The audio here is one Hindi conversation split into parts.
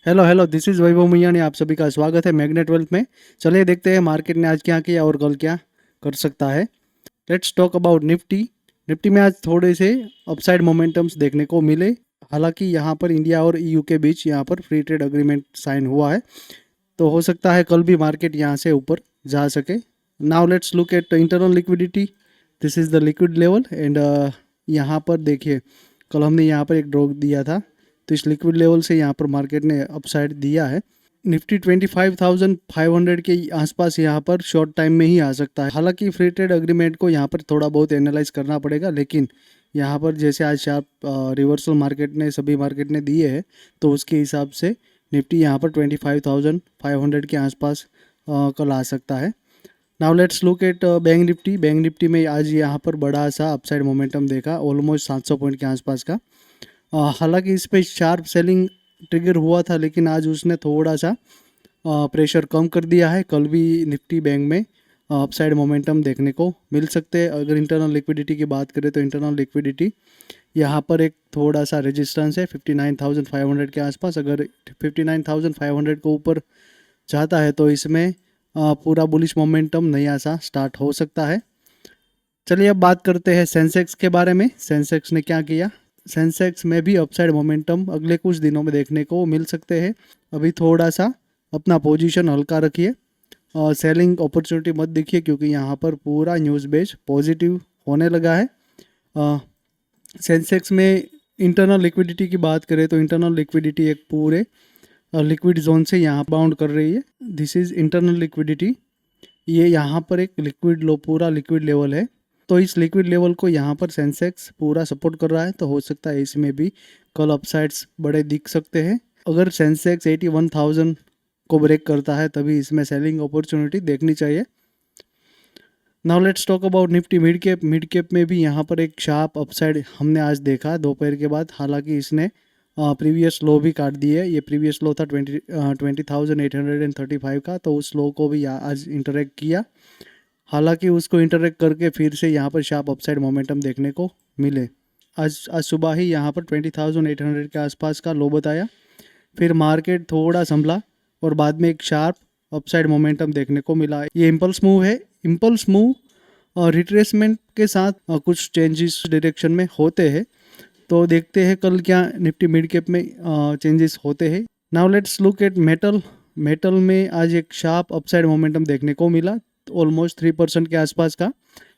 हेलो हेलो, दिस इज़ वैभव मियानी। आप सभी का स्वागत है मैग्नेट वेल्थ में। चलिए देखते हैं मार्केट ने आज क्या किया और कल क्या कर सकता है। Let's talk about Nifty. Nifty में आज थोड़े से अपसाइड मोमेंटम्स देखने को मिले। हालांकि यहाँ पर इंडिया और ईयू के बीच यहाँ पर फ्री ट्रेड अग्रीमेंट साइन हुआ है, तो हो सकता है कल भी मार्केट यहाँ से ऊपर जा सके। Now let's look at internal liquidity. This is the liquid level and यहाँ पर देखिए, कल हमने यहाँ पर एक ड्रॉ दिया था, तो इस लिक्विड लेवल से यहाँ पर मार्केट ने अपसाइड दिया है। निफ्टी 25,500 के आसपास यहाँ पर शॉर्ट टाइम में ही आ सकता है। हालांकि फ्री ट्रेड अग्रीमेंट को यहाँ पर थोड़ा बहुत एनालाइज करना पड़ेगा, लेकिन यहाँ पर जैसे आज शार्प रिवर्सल मार्केट ने सभी मार्केट ने दिए हैं, तो उसके हिसाब से निफ्टी यहाँ पर 25,500 के आसपास कल आ सकता है। Now let's look at bank Nifty. Bank Nifty में आज यहाँ पर बड़ा सा अपसाइड मोमेंटम देखा, ऑलमोस्ट 700 पॉइंट के आसपास का। हालांकि इस पे शार्प सेलिंग ट्रिगर हुआ था, लेकिन आज उसने थोड़ा सा प्रेशर कम कर दिया है। कल भी निफ्टी बैंक में अपसाइड मोमेंटम देखने को मिल सकते हैं। अगर इंटरनल लिक्विडिटी की बात करें तो इंटरनल लिक्विडिटी यहाँ पर एक थोड़ा सा रेजिस्टेंस है 59,500 के आसपास। अगर 59,500 को ऊपर जाता है तो इसमें पूरा बुलिश मोमेंटम नया सा स्टार्ट हो सकता है। चलिए अब बात करते हैं सेंसेक्स के बारे में। सेंसेक्स ने क्या किया? सेंसेक्स में भी अपसाइड मोमेंटम अगले कुछ दिनों में देखने को मिल सकते हैं। अभी थोड़ा सा अपना पोजीशन हल्का रखिए और सेलिंग अपॉर्चुनिटी मत देखिए, क्योंकि यहाँ पर पूरा न्यूज़ बेस पॉजिटिव होने लगा है। सेंसेक्स में इंटरनल लिक्विडिटी की बात करें तो इंटरनल लिक्विडिटी एक पूरे लिक्विड जोन से यहाँ बाउंड कर रही है। This is internal liquidity. ये यहाँ पर एक लिक्विड लो पूरा लिक्विड लेवल है, तो इस लिक्विड लेवल को यहाँ पर सेंसेक्स पूरा सपोर्ट कर रहा है। तो हो सकता है इसमें भी कल अपसाइड्स बड़े दिख सकते हैं। अगर सेंसेक्स 81,000 को ब्रेक करता है तभी इसमें सेलिंग अपॉर्चुनिटी देखनी चाहिए। Now let's talk about Nifty mid cap. Mid cap में भी यहाँ पर एक शार्प अपसाइड हमने आज देखा दोपहर के बाद। हालांकि इसने प्रीवियस लो भी काट दिए। ये प्रीवियस लो था 20,835 का, तो उस लो को भी आज इंटरेक्ट किया। हालांकि उसको इंटरेक्ट करके फिर से यहाँ पर शार्प अपसाइड मोमेंटम देखने को मिले। आज सुबह ही यहाँ पर 20,800 के आसपास का लो बताया, फिर मार्केट थोड़ा संभला और बाद में एक शार्प अपसाइड मोमेंटम देखने को मिला। ये इम्पल्स मूव है। इम्पल्स मूव और रिट्रेसमेंट के साथ कुछ चेंजेस डायरेक्शन में होते हैं, तो देखते हैं कल क्या निफ्टी मिड कैप में चेंजेस होते हैं। Now let's look at metal. Metal में आज एक शार्प अपसाइड मोमेंटम देखने को मिला, ऑलमोस्ट 3% के आसपास का।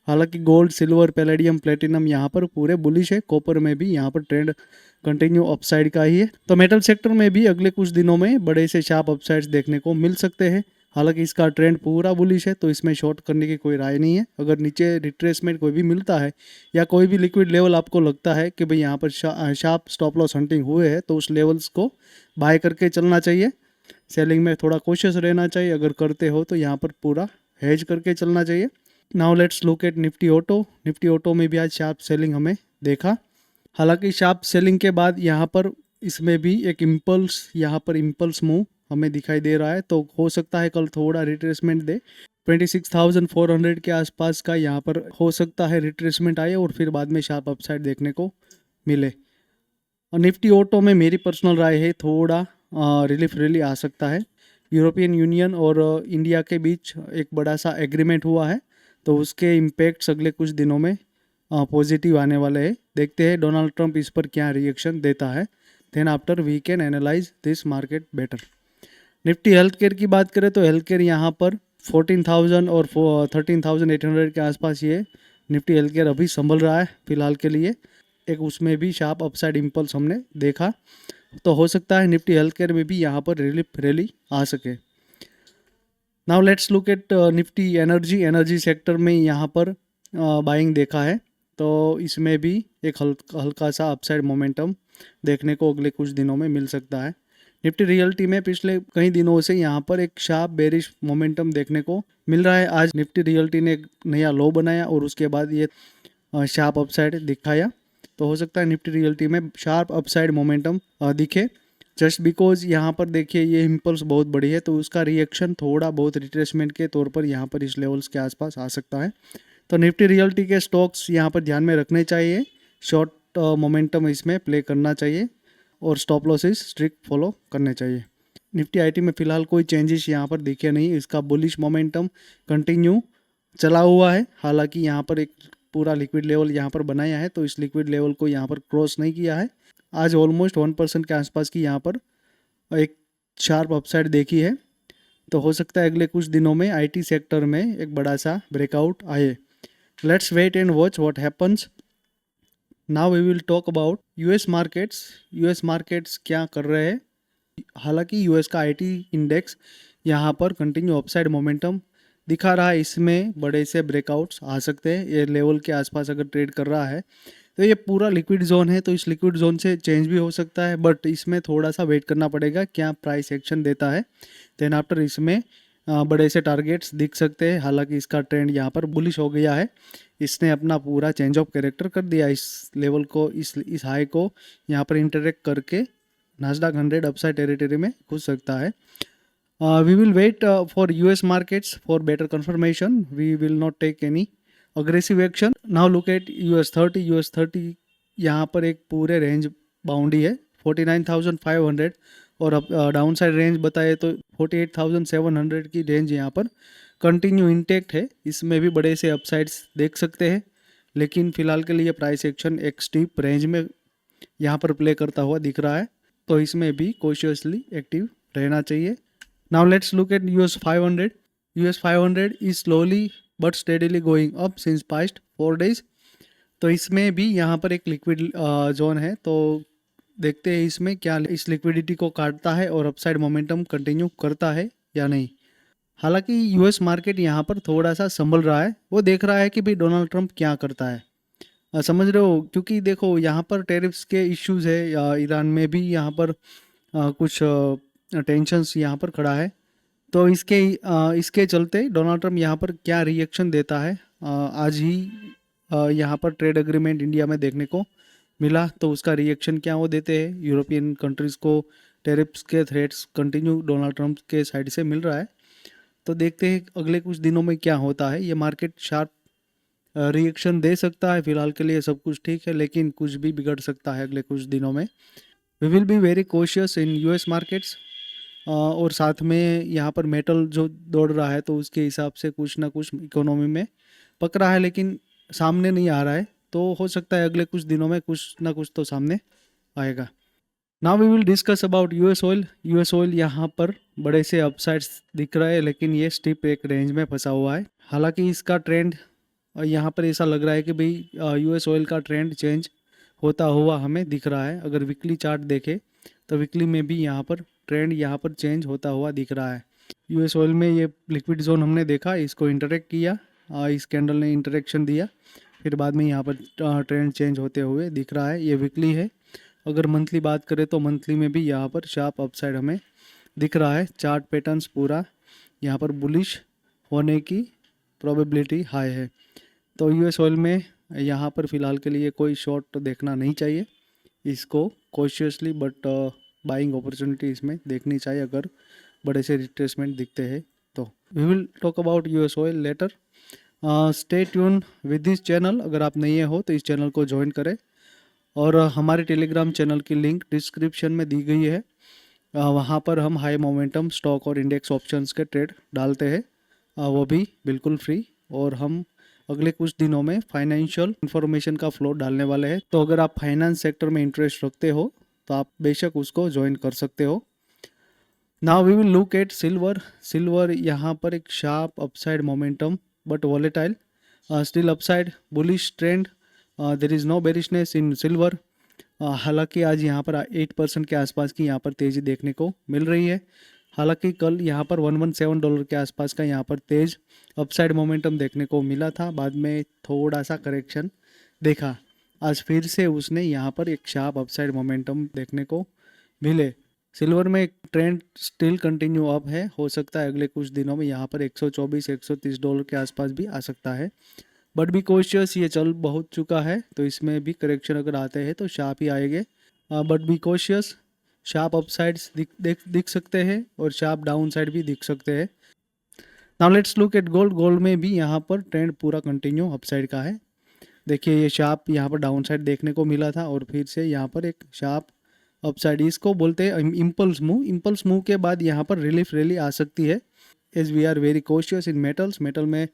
हालांकि गोल्ड, सिल्वर, पैलेडियम, प्लेटिनम यहाँ पर पूरे बुलिश है। कॉपर में भी यहाँ पर ट्रेंड कंटिन्यू अपसाइड का ही है। तो मेटल सेक्टर में भी अगले कुछ दिनों में बड़े से शार्प अपसाइड्स देखने को मिल सकते हैं। हालांकि इसका ट्रेंड पूरा बुलिश है, तो इसमें शॉर्ट करने की कोई राय नहीं है। अगर नीचे रिट्रेसमेंट कोई भी मिलता है या कोई भी लिक्विड लेवल आपको लगता है कि भाई यहाँ पर शार्प स्टॉप लॉस हंटिंग हुए है, तो उस लेवल्स को बाय करके चलना चाहिए। सेलिंग में थोड़ा कोशिश रहना चाहिए। अगर करते हो तो यहाँ पर पूरा हेज करके चलना चाहिए। Now let's look at Nifty auto. Nifty auto में भी आज शार्प सेलिंग हमें देखा। हालांकि शार्प सेलिंग के बाद यहाँ पर इसमें भी एक इम्पल्स मूव हमें दिखाई दे रहा है, तो हो सकता है कल थोड़ा रिट्रेसमेंट दे। 26,400 के आसपास का यहाँ पर हो सकता है रिट्रेसमेंट आए और फिर बाद में शार्प अपसाइड देखने को मिले। और निफ्टी ऑटो में मेरी पर्सनल राय है थोड़ा रिलीफ रैली आ सकता है। यूरोपियन यूनियन और इंडिया के बीच एक बड़ा सा एग्रीमेंट हुआ है, तो उसके इम्पैक्ट्स अगले कुछ दिनों में पॉजिटिव आने वाले हैं। देखते हैं डोनाल्ड ट्रंप इस पर क्या रिएक्शन देता है। Then after we can analyse this market better. Nifty health care की बात करें तो हेल्थ केयर यहाँ पर 14,000 और 13,800 के आसपास ये निफ्टी हेल्थ केयर अभी संभल रहा है फिलहाल के लिए। एक उसमें भी शार्प अपसाइड इम्पल्स हमने देखा, तो हो सकता है निफ्टी हेल्थ केयर में भी यहाँ पर रिलीफ रैली आ सके। Now let's look at Nifty energy. Energy sector में यहाँ पर बाइंग देखा है, तो इसमें भी एक हल्का सा अपसाइड मोमेंटम देखने को अगले कुछ दिनों में मिल सकता है। निफ्टी रियल्टी में पिछले कई दिनों से यहाँ पर एक शार्प बेरिश मोमेंटम देखने को मिल रहा है। आज निफ्टी रियल्टी ने एक नया लो बनाया और उसके बाद ये शार्प अपसाइड दिखाया, तो हो सकता है निफ्टी रियल्टी में शार्प अपसाइड मोमेंटम दिखे। जस्ट बिकॉज यहाँ पर देखिए ये इम्पल्स बहुत बड़ी है, तो उसका रिएक्शन थोड़ा बहुत रिट्रेसमेंट के तौर पर यहाँ पर इस लेवल्स के आसपास आ सकता है। तो निफ्टी रियल्टी के स्टॉक्स यहाँ पर ध्यान में रखने चाहिए। शॉर्ट मोमेंटम इसमें प्ले करना चाहिए और स्टॉप लॉसेस स्ट्रिक्ट फॉलो करने चाहिए। निफ्टी आईटी में फ़िलहाल कोई चेंजेस यहाँ पर दिखे नहीं, इसका बुलिश मोमेंटम कंटिन्यू चला हुआ है। हालांकि यहाँ पर एक पूरा लिक्विड लेवल यहाँ पर बनाया है, तो इस लिक्विड लेवल को यहाँ पर क्रॉस नहीं किया है। आज ऑलमोस्ट 1% के आसपास की यहाँ पर एक शार्प अपसाइड देखी है, तो हो सकता है अगले कुछ दिनों में आईटी सेक्टर में एक बड़ा सा ब्रेकआउट आए। Let's wait and watch what happens. Now we will talk about US markets. US markets क्या कर रहे हैं। हालांकि यूएस का आईटी इंडेक्स यहाँ पर कंटिन्यू अपसाइड मोमेंटम दिखा रहा है, इसमें बड़े से ब्रेकआउट्स आ सकते हैं। ये लेवल के आसपास अगर ट्रेड कर रहा है तो ये पूरा लिक्विड जोन है, तो इस लिक्विड जोन से चेंज भी हो सकता है, बट इसमें थोड़ा सा वेट करना पड़ेगा क्या प्राइस एक्शन देता है। देन आफ्टर इसमें बड़े से टारगेट्स दिख सकते हैं। हालांकि इसका ट्रेंड यहाँ पर बुलिश हो गया है, इसने अपना पूरा चेंज ऑफ कैरेक्टर कर दिया। इस लेवल को, इस हाई को यहाँ पर इंटरेक्ट करके नास्डॉक 100 अपसाइड टेरिटरी में घुस सकता है। We will wait for US markets for better confirmation. We will not take any aggressive action. Now look at US 30. US 30 यहाँ पर एक पूरे रेंज बाउंडी है 49,500 और डाउन साइड रेंज बताए तो 48,700 की रेंज यहाँ पर कंटिन्यू इंटेक्ट है। इसमें भी बड़े से अपसाइड्स देख सकते हैं, लेकिन फ़िलहाल के लिए प्राइस एक्शन एक स्टीप रेंज में यहाँ पर प्ले करता हुआ दिख रहा है, तो इसमें भी कॉशियसली एक्टिव रहना चाहिए। Now let's look at US 500. US 500 is slowly but steadily going up since past 4 days. तो इसमें भी यहाँ पर एक लिक्विड जोन है, तो देखते हैं इसमें क्या इस लिक्विडिटी को काटता है और अपसाइड मोमेंटम कंटिन्यू करता है या नहीं। हालांकि यूएस मार्केट यहाँ पर थोड़ा सा संभल रहा है, वो देख रहा है कि भाई डोनाल्ड ट्रंप क्या करता है। समझ रहे हो, क्योंकि देखो यहाँ पर टेरिफ्स के इश्यूज है, ईरान में भी यहाँ पर कुछ टेंशन्स यहाँ पर खड़ा है, तो इसके चलते डोनाल्ड ट्रंप यहाँ पर क्या रिएक्शन देता है। आज ही यहाँ पर ट्रेड एग्रीमेंट इंडिया में देखने को मिला, तो उसका रिएक्शन क्या वो देते हैं। यूरोपियन कंट्रीज़ को टेरिफ्स के थ्रेट्स कंटिन्यू डोनाल्ड ट्रंप के साइड से मिल रहा है, तो देखते हैं अगले कुछ दिनों में क्या होता है। ये मार्केट शार्प रिएक्शन दे सकता है। फिलहाल के लिए सब कुछ ठीक है, लेकिन कुछ भी बिगड़ सकता है अगले कुछ दिनों में। We will be very cautious in US markets. और साथ में यहाँ पर मेटल जो दौड़ रहा है, तो उसके हिसाब से कुछ ना कुछ इकोनॉमी में पक रहा है, लेकिन सामने नहीं आ रहा है, तो हो सकता है अगले कुछ दिनों में कुछ ना कुछ तो सामने आएगा। Now we will discuss about US oil. US oil यहाँ पर बड़े से अपसाइड्स दिख रहा है, लेकिन ये स्टिप एक रेंज में फंसा हुआ है। हालांकि इसका ट्रेंड यहाँ पर ऐसा लग रहा है कि भाई यूएस ऑयल का ट्रेंड चेंज होता हुआ हमें दिख रहा है। अगर वीकली चार्ट देखें तो वीकली में भी यहाँ पर ट्रेंड यहाँ पर चेंज होता हुआ दिख रहा है। यूएस ऑयल में ये लिक्विड जोन हमने देखा, इसको इंटरेक्ट किया, इस कैंडल ने इंटरेक्शन दिया, फिर बाद में यहाँ पर ट्रेंड चेंज होते हुए दिख रहा है। ये वीकली है। अगर मंथली बात करें तो मंथली में भी यहाँ पर शार्प अपसाइड हमें दिख रहा है। चार्ट पैटर्न्स पूरा यहाँ पर बुलिश होने की प्रोबेबिलिटी हाई है, तो यूएस ऑयल में यहाँ पर फ़िलहाल के लिए कोई शॉर्ट तो देखना नहीं चाहिए। इसको कॉशियसली बट बाइंग अपॉर्चुनिटी इसमें देखनी चाहिए अगर बड़े से रिट्रेसमेंट दिखते हैं तो। We will talk about US oil later. Stay tune with this channel. अगर आप नए हो तो इस चैनल को ज्वाइन करें, और हमारे टेलीग्राम चैनल की लिंक डिस्क्रिप्शन में दी गई है। वहाँ पर हम हाई मोमेंटम स्टॉक और इंडेक्स ऑप्शंस के ट्रेड डालते हैं, वो भी बिल्कुल फ्री। और हम अगले कुछ दिनों में फाइनेंशियल इंफॉर्मेशन का फ्लो डालने वाले हैं, तो अगर आप फाइनेंस सेक्टर में इंटरेस्ट रखते हो तो आप बेशक उसको ज्वाइन कर सकते हो। Now we will look at silver. Silver यहाँ पर एक sharp upside momentum but volatile, still upside bullish trend, there is no bearishness in silver. हालांकि आज यहाँ पर 8% के आसपास की यहाँ पर तेज़ी देखने को मिल रही है। हालांकि कल यहाँ पर $117 के आसपास का यहाँ पर तेज़ अपसाइड मोमेंटम देखने को मिला था, बाद में थोड़ा सा करेक्शन देखा। आज फिर से उसने यहाँ पर एक शार्प अपसाइड मोमेंटम देखने को मिले। सिल्वर में एक ट्रेंड स्टिल कंटिन्यू अप है, हो सकता है अगले कुछ दिनों में यहाँ पर $124-130 के आसपास भी आ सकता है, बट भी कॉशियस। ये चल बहुत चुका है, तो इसमें भी करेक्शन अगर आते हैं तो शार्प ही आएंगे, बट भी कॉशियस। शार्प अपसाइड्स दिख सकते हैं और शार्प डाउन साइड भी दिख सकते हैं। Now let's look at gold. Gold में भी यहाँ पर ट्रेंड पूरा कंटिन्यू अपसाइड का है। देखिए ये शार्प यहाँ पर डाउन साइड देखने को मिला था, और फिर से यहाँ पर एक शार्प अपसाइड, इसको बोलते हैं इम्पल्स मूव। इम्पल्स मूव के बाद यहाँ पर रिलीफ रैली आ सकती है। As we are very cautious in metals, metal में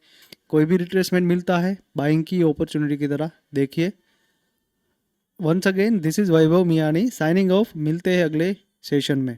कोई भी रिट्रेसमेंट मिलता है बाइंग की अपॉर्चुनिटी की तरह देखिए। Once again this is Vaibhav Miyani signing off, मिलते हैं अगले सेशन में।